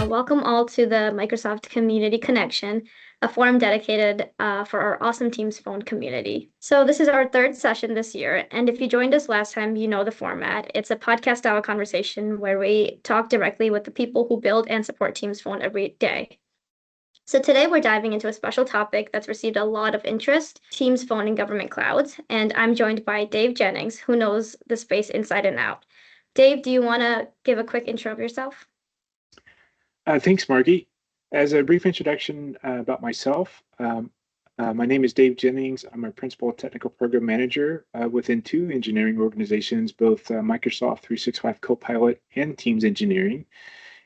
Welcome all to the Microsoft Community Connection, a forum dedicated for our awesome Teams Phone community. So this is our third session this year, and if you joined us last time, you know the format. It's a podcast-style conversation where we talk directly with the people who build and support Teams Phone every day. So today we're diving into a special topic that's received a lot of interest, Teams Phone and government clouds, and I'm joined by Dave Jennings, who knows the space inside and out. Dave, do you want to give a quick intro of yourself? Thanks, Margie. As a brief introduction about myself, my name is Dave Jennings. I'm a Principal Technical Program Manager within two engineering organizations, both Microsoft 365 Copilot and Teams Engineering.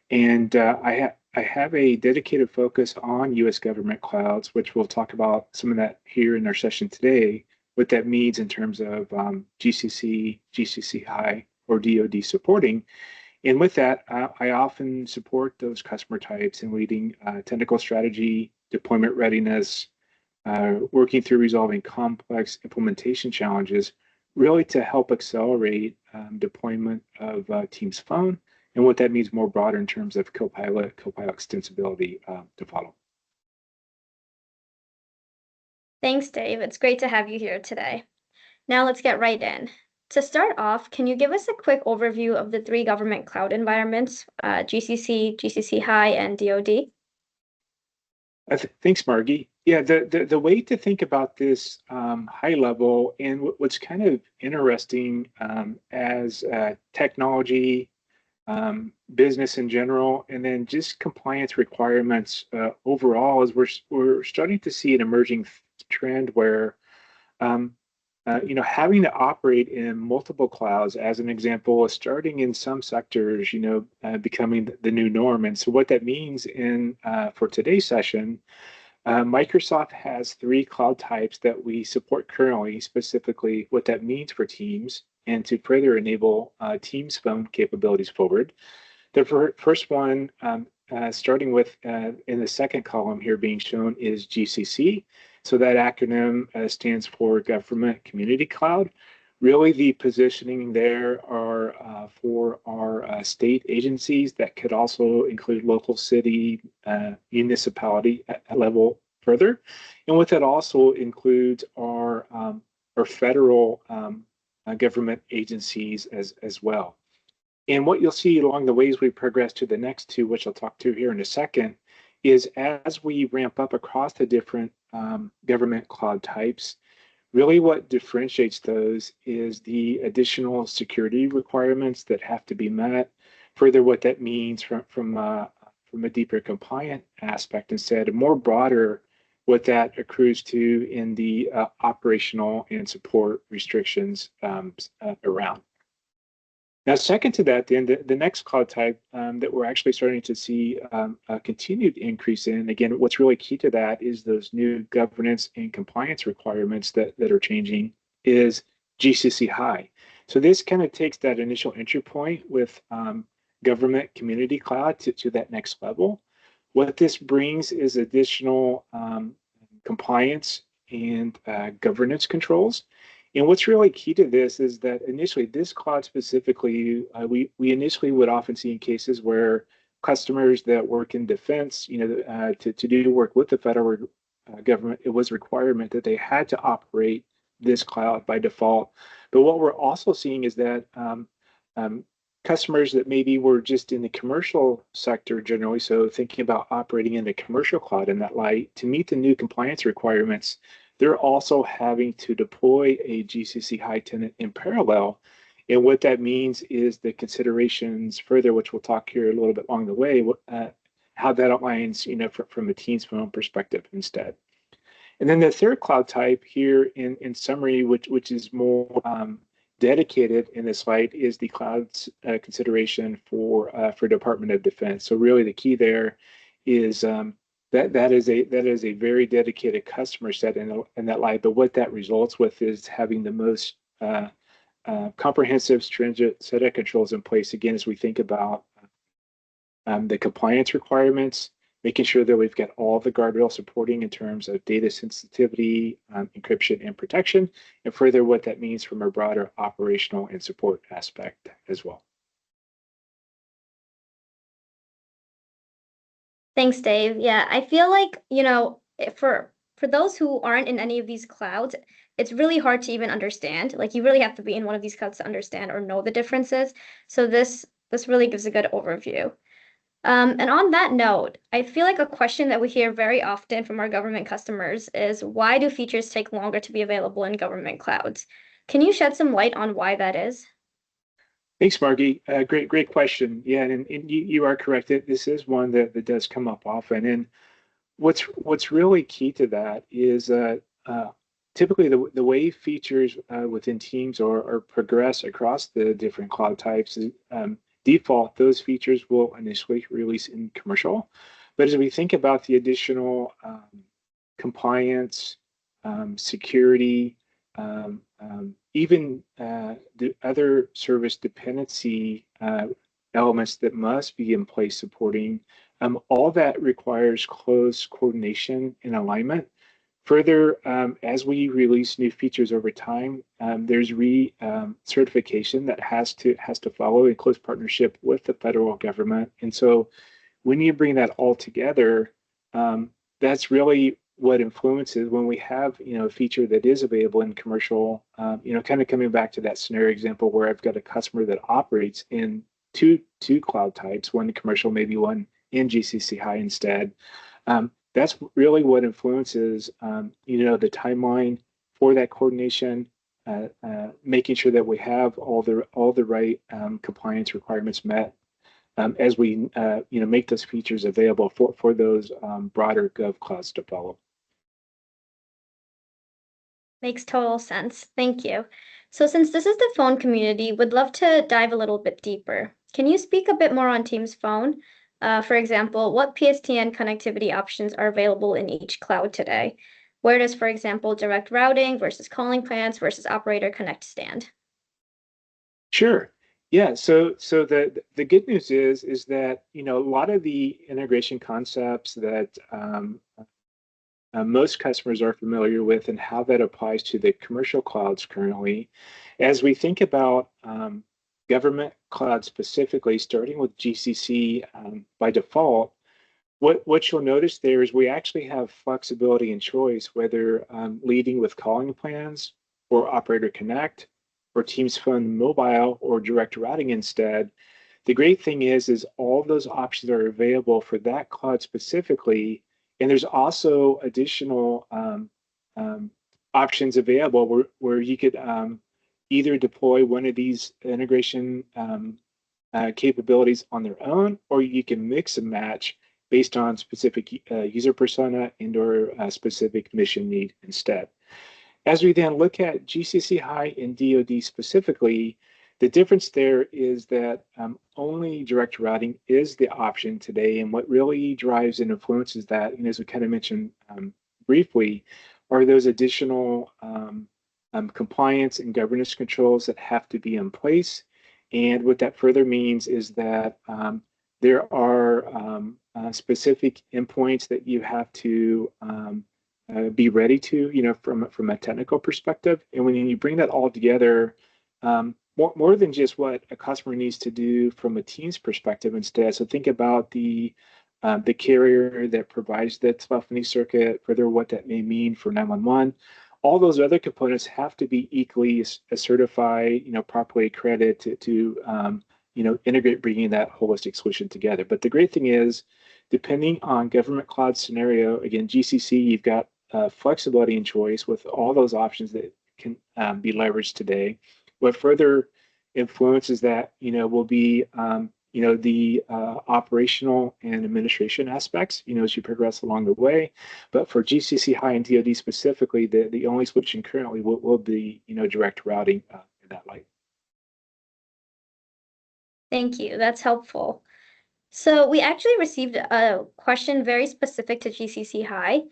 And I have a dedicated focus on U.S. government clouds, which we'll talk about some of that here in our session today, what that means in terms of GCC, GCC High, or DoD supporting. And with that, I often support those customer types in leading technical strategy, deployment readiness, working through resolving complex implementation challenges, really to help accelerate deployment of Teams Phone and what that means more broader in terms of Copilot extensibility to follow. Thanks, Dave. It's great to have you here today. Now let's get right in. To start off, can you give us a quick overview of the three government cloud environments, GCC, GCC High, and DoD? Thanks, Margie. Yeah, the way to think about this high level and what's kind of interesting as technology, business in general, and then just compliance requirements overall is we're starting to see an emerging trend where having to operate in multiple clouds, as an example, is starting in some sectors, becoming the new norm. And so what that means for today's session, Microsoft has three cloud types that we support currently, specifically what that means for Teams and to further enable Teams Phone capabilities forward. The first one, starting with in the second column here being shown, is GCC. So that acronym stands for Government Community Cloud. Really, the positioning there are for our state agencies that could also include local city, municipality level further. And what that also includes are federal government agencies as well. And what you'll see along the way as we progress to the next two, which I'll talk to here in a second, is as we ramp up across the different government cloud types, really what differentiates those is the additional security requirements that have to be met. Further, what that means from a deeper compliant aspect instead, more broader, what that accrues to in the operational and support restrictions around. Now, second to that, then the next cloud type that we're actually starting to see a continued increase in, again, what's really key to that is those new governance and compliance requirements that are changing, is GCC High. So this kind of takes that initial entry point with government community cloud to that next level. What this brings is additional compliance and governance controls. And what's really key to this is that initially, this cloud specifically, we initially would often see in cases where customers that work in defense, to do work with the federal government, it was a requirement that they had to operate this cloud by default. But what we're also seeing is that customers that maybe were just in the commercial sector generally, so thinking about operating in the commercial cloud in that light, to meet the new compliance requirements, they're also having to deploy a GCC High tenant in parallel. And what that means is the considerations further, which we'll talk here a little bit along the way, how that aligns, from a Teams Phone perspective instead. And then the third cloud type here in summary, which is more dedicated in this slide, is the cloud's consideration for Department of Defense. So really the key there is that is a very dedicated customer set in that light. But what that results with is having the most comprehensive, stringent set of controls in place. Again, as we think about the compliance requirements, making sure that we've got all the guardrails supporting in terms of data sensitivity, encryption, and protection, and further what that means from a broader operational and support aspect as well. Thanks, Dave. Yeah, I feel like, for those who aren't in any of these clouds, it's really hard to even understand. Like you really have to be in one of these clouds to understand or know the differences. So this really gives a good overview. And on that note, I feel like a question that we hear very often from our government customers is why do features take longer to be available in government clouds? Can you shed some light on why that is? Thanks, Margie. Great question. Yeah, and you are correct. This is one that does come up often. And what's really key to that is typically the way features within teams or progress across the different cloud types is, default, those features will initially release in commercial. But as we think about the additional compliance, security, even the other service dependency elements that must be in place supporting, all that requires close coordination and alignment. Further, as we release new features over time, there's certification that has to follow in close partnership with the federal government. And so when you bring that all together, that's really what influences when we have a feature that is available in commercial. Kind of coming back to that scenario example where I've got a customer that operates in two cloud types, one in commercial, maybe one in GCC high instead. That's really what influences the timeline for that coordination, making sure that we have all the right compliance requirements met as we make those features available for those broader gov clouds to follow. Makes total sense. Thank you. So since this is the phone community, would love to dive a little bit deeper. Can you speak a bit more on Teams Phone? For example, what PSTN connectivity options are available in each cloud today? Where does, for example, direct routing versus calling plans versus operator connect stand? Sure. Yeah. So the good news is that a lot of the integration concepts that most customers are familiar with and how that applies to the commercial clouds currently. As we think about government cloud specifically, starting with GCC by default, what you'll notice there is we actually have flexibility and choice, whether leading with calling plans or Operator Connect or Teams Phone Mobile or direct routing instead. The great thing is all those options are available for that cloud specifically, and there's also additional options available where you could either deploy one of these integration capabilities on their own, or you can mix and match based on specific user persona and or specific mission need instead. As we then look at GCC High and DoD specifically, the difference there is that only direct routing is the option today, and what really drives and influences that, and as we kind of mentioned briefly, are those additional compliance and governance controls that have to be in place. And what that further means is that there are specific endpoints that you have to be ready to, from a technical perspective. And when you bring that all together, more than just what a customer needs to do from a Teams perspective instead. So think about the carrier that provides the telephony circuit, further what that may mean for 911. All those other components have to be equally certified, properly accredited to integrate bringing that holistic solution together. But the great thing is, depending on government cloud scenario, again, GCC, you've got flexibility and choice with all those options that can be leveraged today. What further influences that, will be, the operational and administration aspects, as you progress along the way. But for GCC High and DoD specifically, the only switching currently will be, direct routing in that light. Thank you. That's helpful. So we actually received a question very specific to GCC High.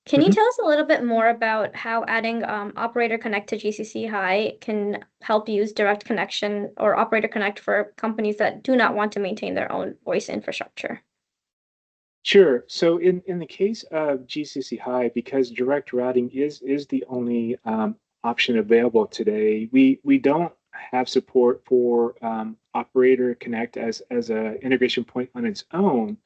Can you tell us a little bit more about how adding Operator Connect to GCC High can help use direct connection or Operator Connect for companies that do not want to maintain their own voice infrastructure? Sure. So in the case of GCC High, because direct routing is the only option available today, we don't have support for Operator Connect as an integration point on its own.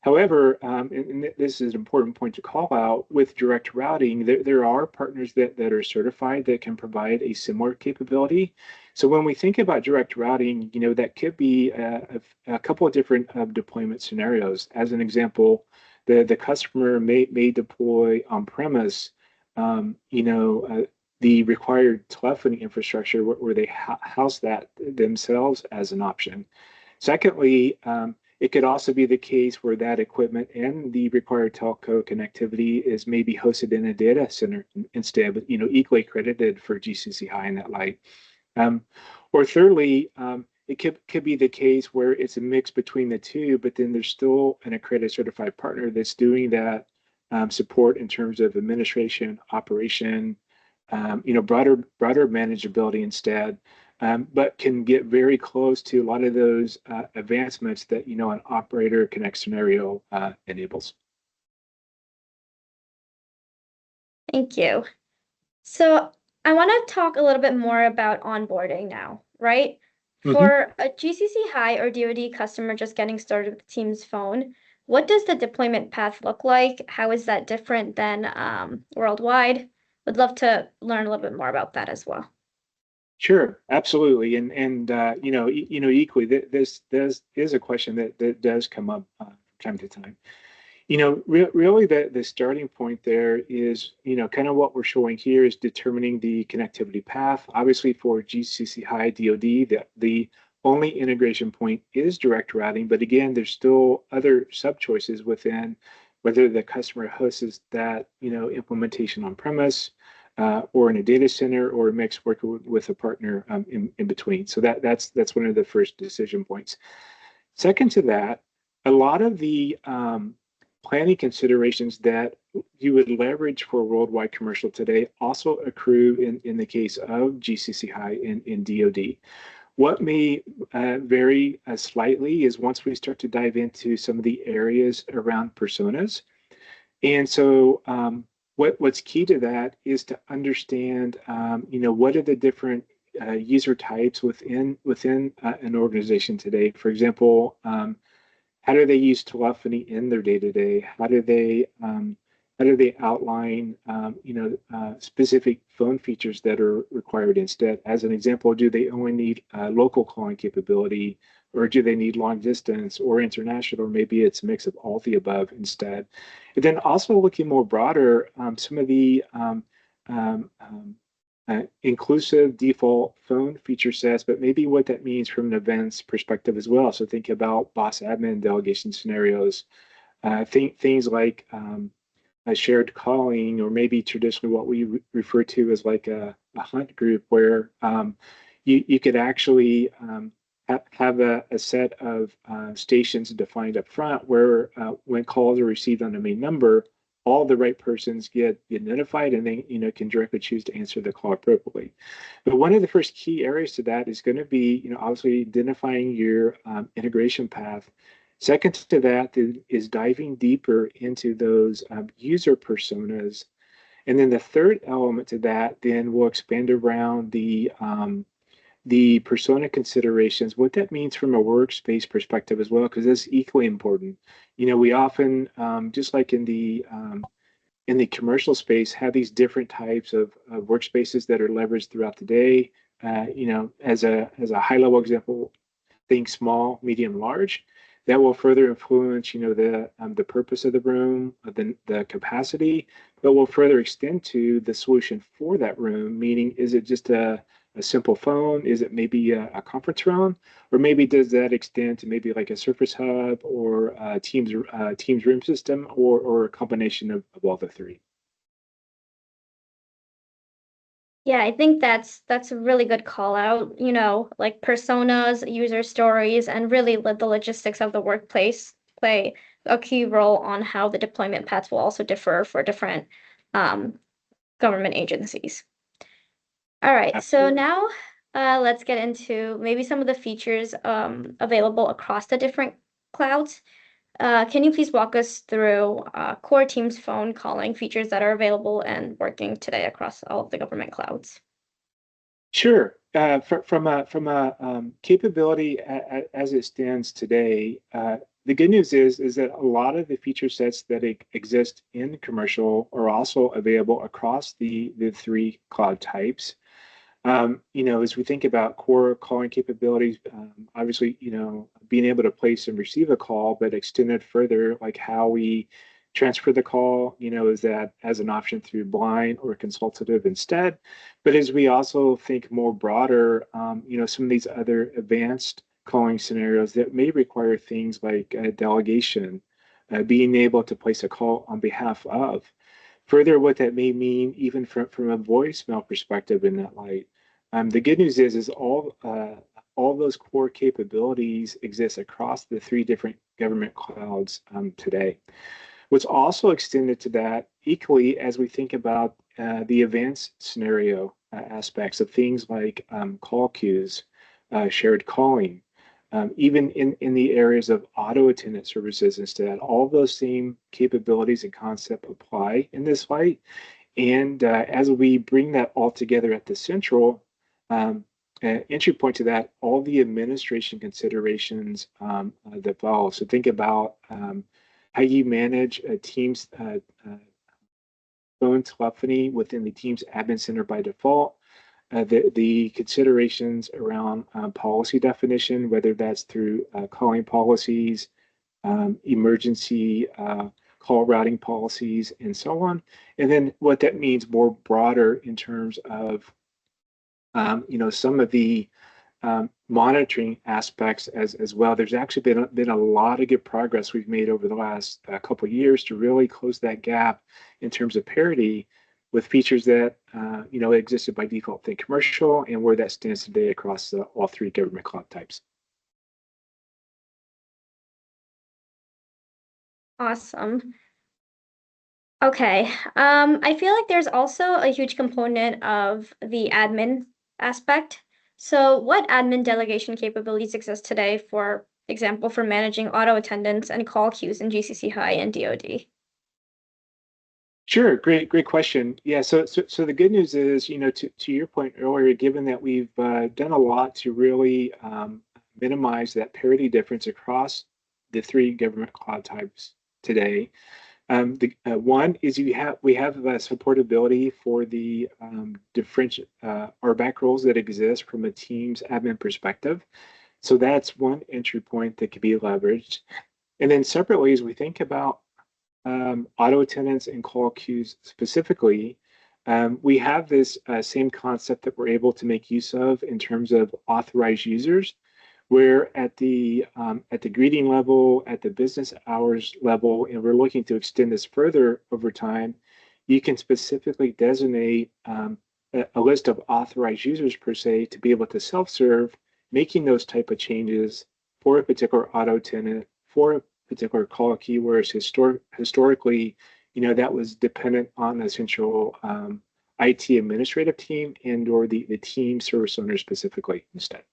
However, and this is an important point to call out, with direct routing, there are partners that are certified that can provide a similar capability. So when we think about direct routing, that could be a couple of different deployment scenarios. As an example, the customer may deploy on-premise, the required telephony infrastructure where they house that themselves as an option. Secondly, it could also be the case where that equipment and the required telco connectivity is maybe hosted in a data center instead, but equally credited for GCC high in that light. Or thirdly, it could be the case where it's a mix between the two, but then there's still an accredited certified partner that's doing that support in terms of administration, operation, broader manageability instead, but can get very close to a lot of those advancements that an operator connect scenario enables. Thank you. So I want to talk a little bit more about onboarding now, right? For a GCC High or DoD customer just getting started with Teams Phone, what does the deployment path look like? How is that different than worldwide? Would love to learn a little bit more about that as well. Sure, absolutely, and equally, this is a question that does come up from time to time. Really the starting point there is, kind of what we're showing here is determining the connectivity path. Obviously, for GCC High DoD, the only integration point is direct routing, but again, there's still other sub choices within whether the customer hosts that implementation on premise. Or in a data center, or a mix working with a partner in between. So that's one of the first decision points. Second to that, a lot of the planning considerations that you would leverage for worldwide commercial today also accrue in the case of GCC High in DoD. What may vary slightly is once we start to dive into some of the areas around personas. And so what's key to that is to understand, what are the different user types within an organization today. For example, how do they use telephony in their day-to-day? How do they outline, specific phone features that are required instead? As an example, do they only need local calling capability, or do they need long distance or international, or maybe it's a mix of all the above instead? And then also looking more broader, some of the inclusive default phone feature sets, but maybe what that means from an events perspective as well. So think about boss admin delegation scenarios, things like a shared calling, or maybe traditionally what we refer to as like a hunt group, where you could actually have a set of stations defined up front where when calls are received on the main number, all the right persons get notified, and they can directly choose to answer the call appropriately. But one of the first key areas to that is going to be obviously identifying your integration path. Second to that is diving deeper into those user personas. And then the third element to that then will expand around the persona considerations, what that means from a workspace perspective as well, because that's equally important. We often, just like in the commercial space, have these different types of workspaces that are leveraged throughout the day. As a high level example, think small, medium, large. That will further influence, the purpose of the room, the capacity, but will further extend to the solution for that room. Meaning, is it just a simple phone? Is it maybe a conference room, or maybe does that extend to maybe like a Surface Hub or a Teams room system, or a combination of all the three? Yeah, I think that's a really good call out, like personas, user stories, and really the logistics of the workplace play a key role on how the deployment paths will also differ for different government agencies. All right, so Absolutely. now let's get into maybe some of the features available across the different clouds. Can you please walk us through core Teams phone calling features that are available and working today across all of the government clouds? Sure. From a capability as it stands today, the good news is that a lot of the feature sets that exist in commercial are also available across the three cloud types. As we think about core calling capabilities, obviously, being able to place and receive a call, but extended further, like how we transfer the call, is that as an option through blind or consultative instead. But as we also think more broader, some of these other advanced calling scenarios that may require things like delegation, being able to place a call on behalf of. Further, what that may mean, even from a voicemail perspective in that light. The good news is all those core capabilities exist across the three different government clouds today. What's also extended to that equally as we think about the advanced scenario aspects of things like call queues, shared calling, even in the areas of auto attendant services instead, all those same capabilities and concept apply in this light. And as we bring that all together at the central entry point to that, all the administration considerations that follow. So think about how you manage a team's phone telephony within the team's admin center by default. The considerations around policy definition, whether that's through calling policies, emergency call routing policies, and so on. And then what that means more broader in terms of, some of the monitoring aspects as well. There's actually been a lot of good progress we've made over the last couple of years to really close that gap in terms of parity with features that existed by default in commercial and where that stands today across all three government cloud types. Awesome. Okay. I feel like there's also a huge component of the admin aspect. So what admin delegation capabilities exist today, for example, for managing auto attendants and call queues in GCC High and DoD? Sure, great question. Yeah, so the good news is, to your point earlier, given that we've done a lot to really minimize that parity difference across the three government cloud types today. The one is we have supportability for the different RBAC roles that exist from a team's admin perspective. So that's one entry point that could be leveraged. And then separately, as we think about auto attendants and call queues specifically, we have this same concept that we're able to make use of in terms of authorized users, where at the greeting level, at the business hours level, and we're looking to extend this further over time, you can specifically designate a list of authorized users per se to be able to self-serve, making those type of changes for a particular auto tenant, for a particular call queue, whereas historically, that was dependent on the central IT administrative team and or the team service owner specifically instead.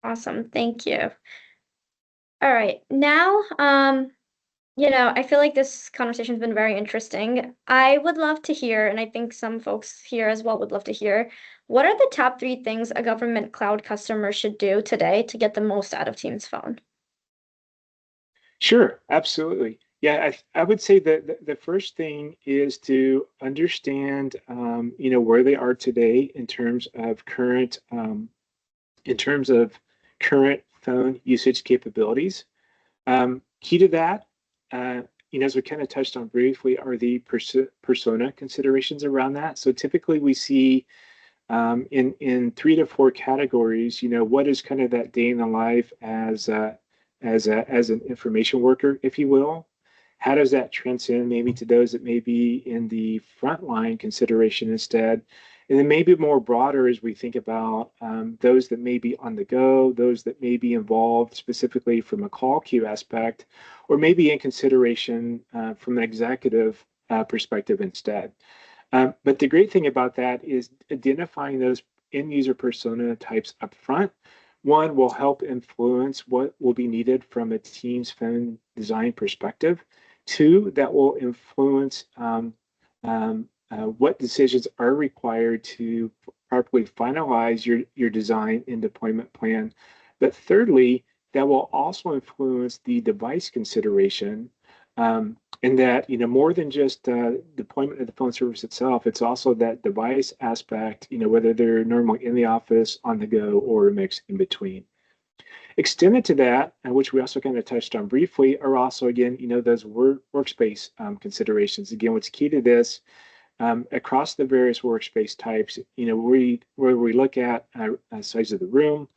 Awesome. Thank you. All right. Now, I feel like this conversation has been very interesting. I would love to hear, and I think some folks here as well would love to hear, what are the top 3 things a government cloud customer should do today to get the most out of Teams Phone? Sure, absolutely. Yeah, I would say that the first thing is to understand, where they are today in terms of current phone usage capabilities. Key to that, as we kind of touched on briefly, are the persona considerations around that. So typically we see in 3 to 4 categories, what is kind of that day in the life as an information worker, if you will. How does that transcend maybe to those that may be in the frontline consideration instead? And then maybe more broader as we think about those that may be on the go, those that may be involved specifically from a call queue aspect, or maybe in consideration from an executive perspective instead. But the great thing about that is identifying those end user persona types up front. One will help influence what will be needed from a Teams phone design perspective. 2, that will influence what decisions are required to properly finalize your design and deployment plan. But thirdly, that will also influence the device consideration, in that, more than just deployment of the phone service itself, it's also that device aspect, whether they're normally in the office, on the go, or a mix in between. Extended to that, and which we also kind of touched on briefly, are also, again, those workspace considerations. Again, what's key to this, across the various workspace types, where we look at size of the room,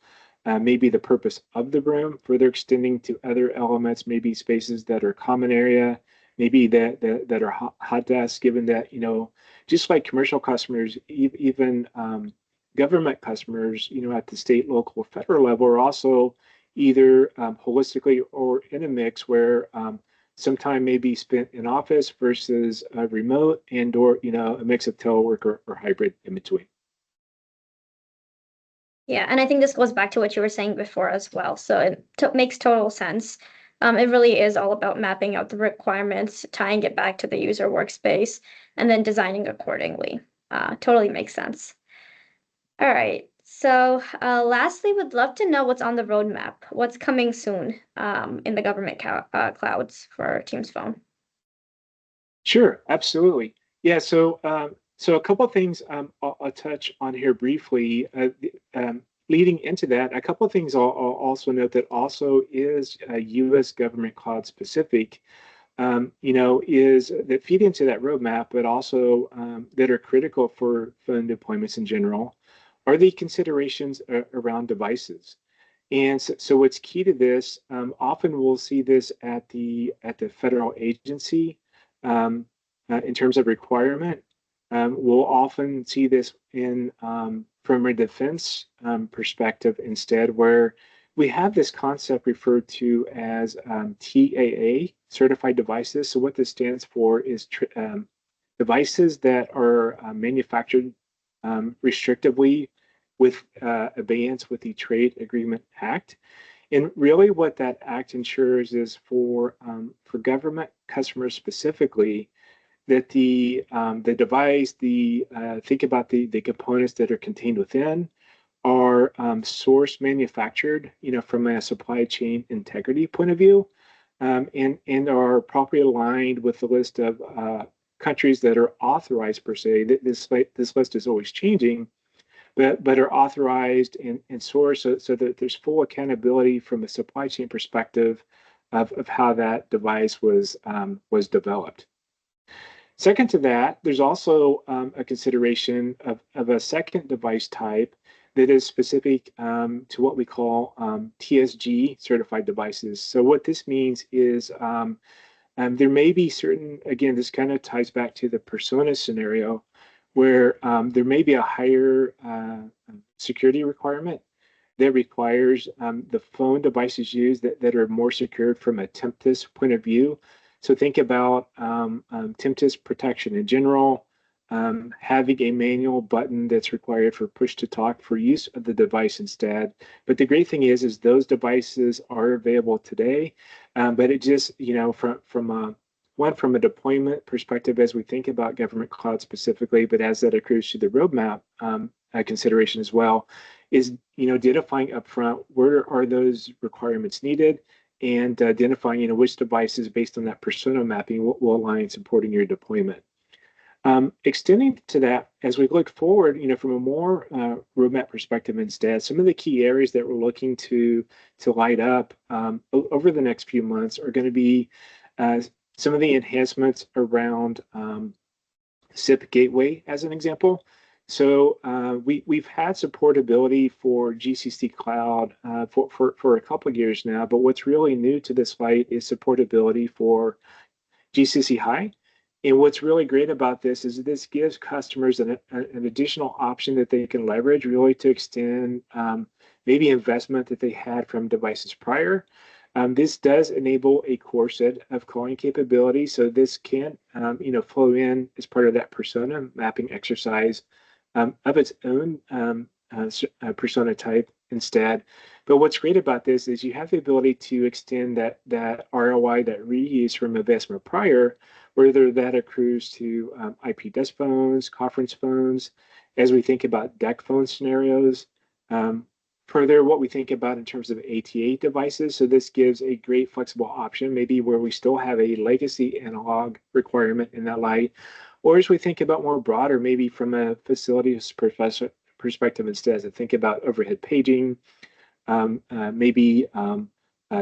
maybe the purpose of the room, further extending to other elements, maybe spaces that are common area, maybe that are hot desks, given that, just like commercial customers, even government customers, at the state, local, federal level, are also either holistically or in a mix where some time may be spent in office versus remote, and or a mix of telework or hybrid in between. Yeah, and I think this goes back to what you were saying before as well. So it makes total sense. It really is all about mapping out the requirements, tying it back to the user workspace, and then designing accordingly. Totally makes sense. All right. So lastly, would love to know what's on the roadmap. What's coming soon in the government clouds for Teams Phone? Sure, absolutely. Yeah, so a couple of things I'll touch on here briefly. Leading into that, a couple of things I'll also note that also is U.S. government cloud specific, is that feed into that roadmap, but also that are critical for phone deployments in general, are the considerations around devices. And so what's key to this, often we'll see this at the federal agency in terms of requirement. We'll often see this in from a defense perspective instead, where we have this concept referred to as TAA, certified devices. So what this stands for is devices that are manufactured restrictively with abeyance with the Trade Agreement Act. And really what that act ensures is for government customers specifically, that the device, think about the components that are contained within, are source manufactured, from a supply chain integrity point of view, and are properly aligned with the list of countries that are authorized per se. This list is always changing, but are authorized and sourced so that there's full accountability from a supply chain perspective of how that device was developed. Second to that, there's also a consideration of a second device type that is specific to what we call TSG certified devices. So what this means is there may be certain, again, this kind of ties back to the persona scenario, where there may be a higher security requirement that requires the phone devices used that are more secured from a tempest point of view. So think about tempest protection in general, having a manual button that's required for push to talk for use of the device instead. But the great thing is those devices are available today, but it just, from a deployment perspective, as we think about government cloud specifically, but as that accrues to the roadmap consideration as well, is identifying upfront where are those requirements needed, and identifying which devices based on that persona mapping will align supporting your deployment. Extending to that, as we look forward, from a more roadmap perspective instead, some of the key areas that we're looking to light up over the next few months are going to be some of the enhancements around SIP gateway, as an example. So we've had supportability for GCC Cloud for a couple of years now, but what's really new to this fight is supportability for GCC High. And what's really great about this is this gives customers an additional option that they can leverage, really to extend maybe investment that they had from devices prior. This does enable a core set of calling capability, so this can flow in as part of that persona mapping exercise of its own persona type instead. But what's great about this is you have the ability to extend that ROI, that reuse from investment prior, whether that accrues to IP desk phones, conference phones, as we think about DEC phone scenarios. Further, what we think about in terms of ATA devices. So this gives a great flexible option, maybe where we still have a legacy analog requirement in that light, or as we think about more broader, maybe from a facilities perspective instead, to think about overhead paging, maybe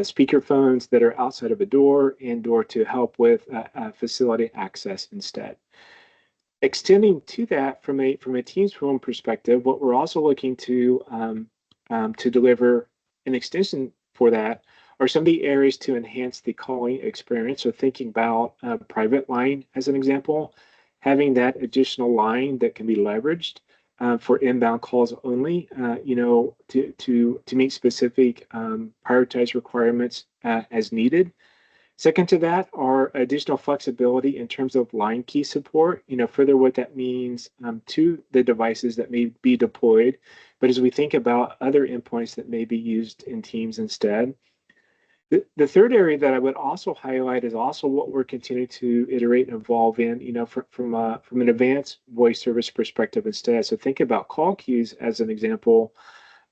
speaker phones that are outside of a door and/or to help with facility access instead. Extending to that from a Teams phone perspective, what we're also looking to deliver an extension for that are some of the areas to enhance the calling experience. So thinking about a private line as an example, having that additional line that can be leveraged for inbound calls only, to meet specific prioritized requirements as needed. Second to that are additional flexibility in terms of line key support, further what that means to the devices that may be deployed. But as we think about other endpoints that may be used in Teams instead. The third area that I would also highlight is also what we're continuing to iterate and evolve in, from an advanced voice service perspective instead. So think about call queues as an example,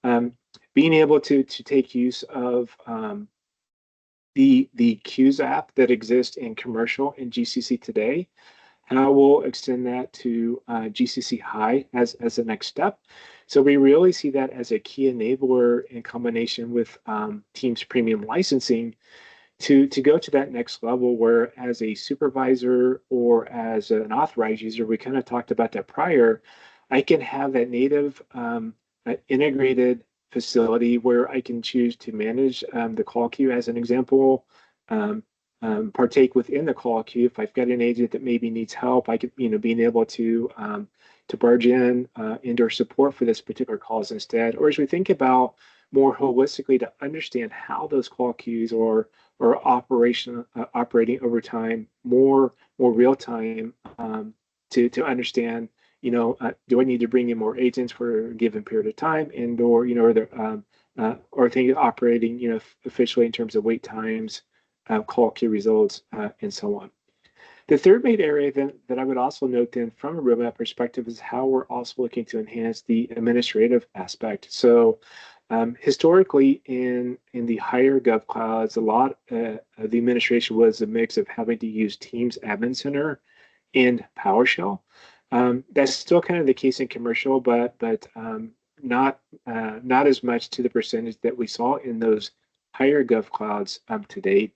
being able to take use of the queues app that exists in commercial in GCC today. How we'll extend that to GCC High as the next step. So we really see that as a key enabler in combination with Teams premium licensing to go to that next level where as a supervisor or as an authorized user, we kind of talked about that prior, I can have that native integrated facility where I can choose to manage the call queue as an example, partake within the call queue. If I've got an agent that maybe needs help, I could, being able to barge in indoor support for this particular calls instead. Or as we think about more holistically to understand how those call queues are operating over time, more real time, to understand, do I need to bring in more agents for a given period of time, and/or are things operating officially in terms of wait times, call queue results, and so on. The third main area that I would also note then from a roadmap perspective is how we're also looking to enhance the administrative aspect. So historically in the higher gov clouds, a lot of the administration was a mix of having to use Teams Admin Center and PowerShell. That's still kind of the case in commercial, but not as much to the percentage that we saw in those higher gov clouds to date.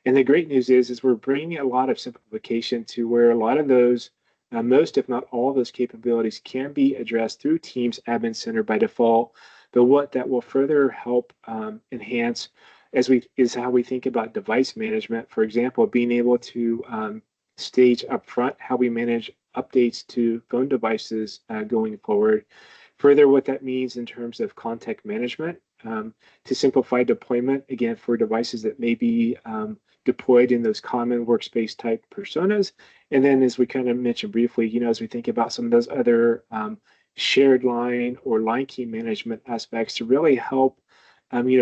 And the great news is we're bringing a lot of simplification to where a lot of those, most if not all of those capabilities can be addressed through Teams Admin Center by default. But what that will further help enhance is how we think about device management. For example, being able to stage upfront how we manage updates to phone devices going forward. Further, what that means in terms of contact management to simplify deployment, again, for devices that may be deployed in those common workspace type personas. And then as we kind of mentioned briefly, as we think about some of those other shared line or line key management aspects to really help,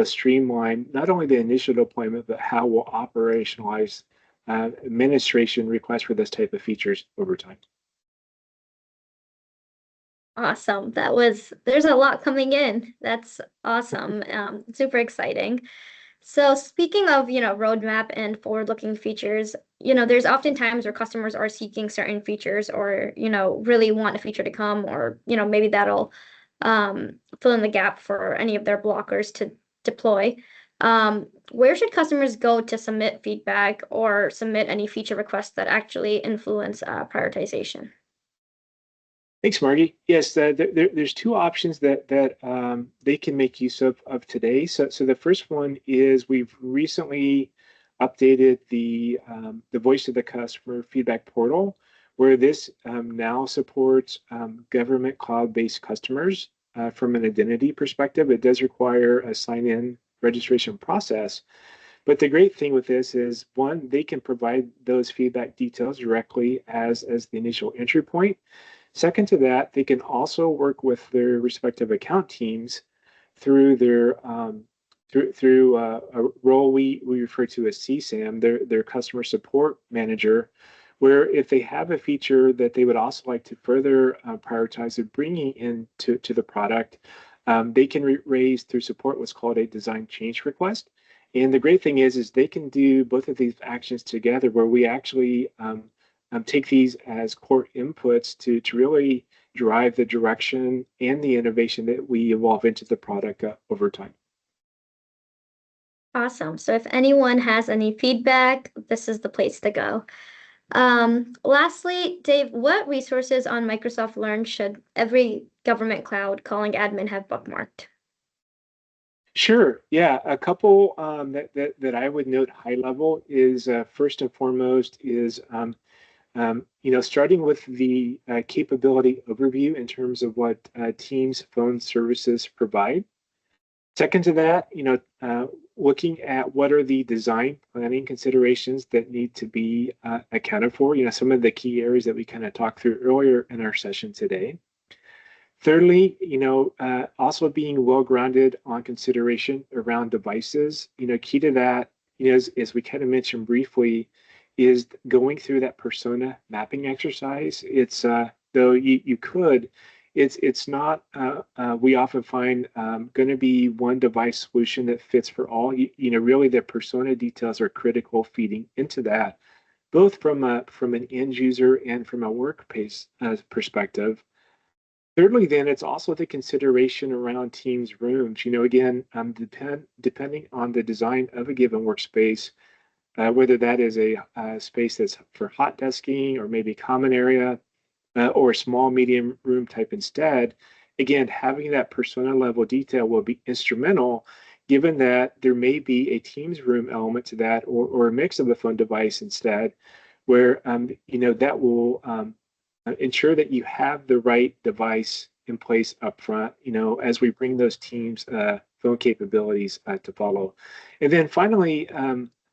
streamline not only the initial deployment, but how we'll operationalize administration requests for this type of features over time. Awesome. There's a lot coming in. That's awesome. Super exciting. So speaking of, roadmap and forward-looking features, there's often times where customers are seeking certain features or, really want a feature to come, or, maybe that'll fill in the gap for any of their blockers to deploy. Where should customers go to submit feedback or submit any feature requests that actually influence prioritization? Thanks, Margie. Yes, there's two options that they can make use of today. So the first one is we've recently updated the voice of the customer feedback portal, where this now supports government cloud-based customers from an identity perspective. It does require a sign-in registration process. But the great thing with this is, one, they can provide those feedback details directly as the initial entry point. Second to that, they can also work with their respective account teams through their through a role we refer to as CSAM, their customer support manager, where if they have a feature that they would also like to further prioritize of bringing into the product, they can raise through support what's called a design change request. And the great thing is they can do both of these actions together, where we actually take these as core inputs to really drive the direction and the innovation that we evolve into the product over time. Awesome. So if anyone has any feedback, this is the place to go. Lastly, Dave, what resources on Microsoft Learn should every government cloud calling admin have bookmarked? Sure. Yeah, a couple that I would note high level is first and foremost is starting with the capability overview in terms of what Teams phone services provide. Second to that, looking at what are the design planning considerations that need to be accounted for. Some of the key areas that we kind of talked through earlier in our session today. Thirdly, also being well-grounded on consideration around devices. Key to that, as we kind of mentioned briefly, is going through that persona mapping exercise. It's though you could, it's not. We often find going to be one device solution that fits for all. Really, the persona details are critical feeding into that, both from an end user and from a workplace perspective. Thirdly, then it's also the consideration around Teams rooms. Again, depending on the design of a given workspace, whether that is a space that's for hot desking or maybe common area or a small medium room type instead, again, having that persona level detail will be instrumental, given that there may be a Teams room element to that or a mix of a phone device instead, where that will ensure that you have the right device in place up front, as we bring those Teams phone capabilities to follow. And then finally,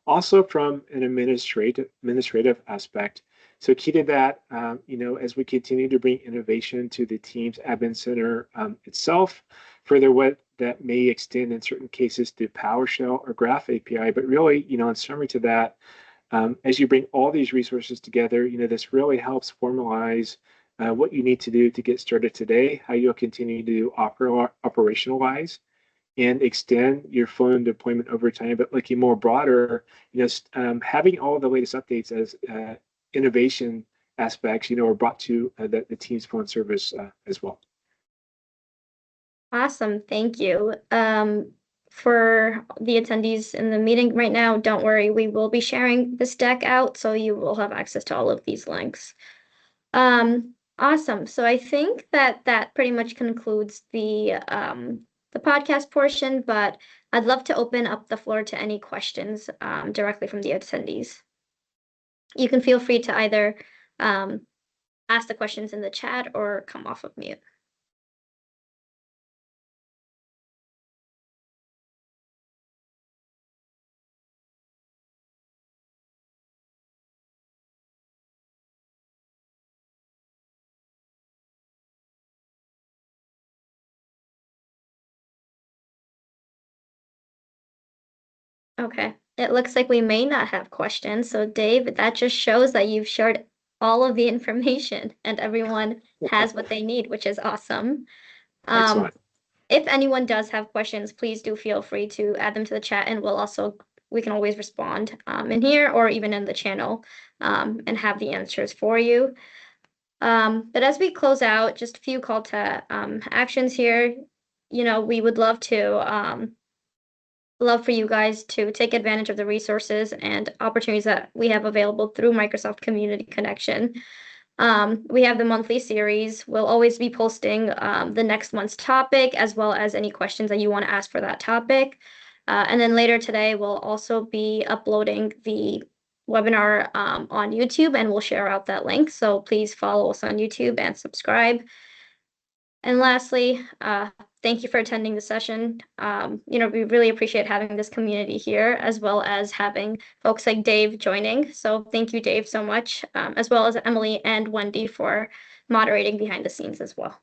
also from an administrative aspect. So key to that, as we continue to bring innovation to the Teams Admin Center itself, further what that may extend in certain cases to PowerShell or Graph API, but really, in summary to that, as you bring all these resources together, this really helps formalize what you need to do to get started today, how you'll continue to operationalize and extend your phone deployment over time, but looking more broader, having all the latest updates as innovation aspects, are brought to the Teams phone service as well. Awesome. Thank you. For the attendees in the meeting right now, don't worry, we will be sharing this deck out, so you will have access to all of these links. Awesome. So I think that pretty much concludes the podcast portion, but I'd love to open up the floor to any questions directly from the attendees. You can feel free to either ask the questions in the chat or come off of mute. Okay, it looks like we may not have questions. So Dave, that just shows that you've shared all of the information and everyone has what they need, which is awesome. Excellent. If anyone does have questions, please do feel free to add them to the chat, and we can always respond in here or even in the channel and have the answers for you. But as we close out, just a few call to actions here. We would love for you guys to take advantage of the resources and opportunities that we have available through Microsoft Community Connection. We have the monthly series. We'll always be posting the next month's topic, as well as any questions that you want to ask for that topic. And then later today, we'll also be uploading the webinar on YouTube, and we'll share out that link. So please follow us on YouTube and subscribe. And lastly, thank you for attending the session. We really appreciate having this community here, as well as having folks like Dave joining. So thank you, Dave, so much, as well as Emily and Wendy for moderating behind the scenes as well.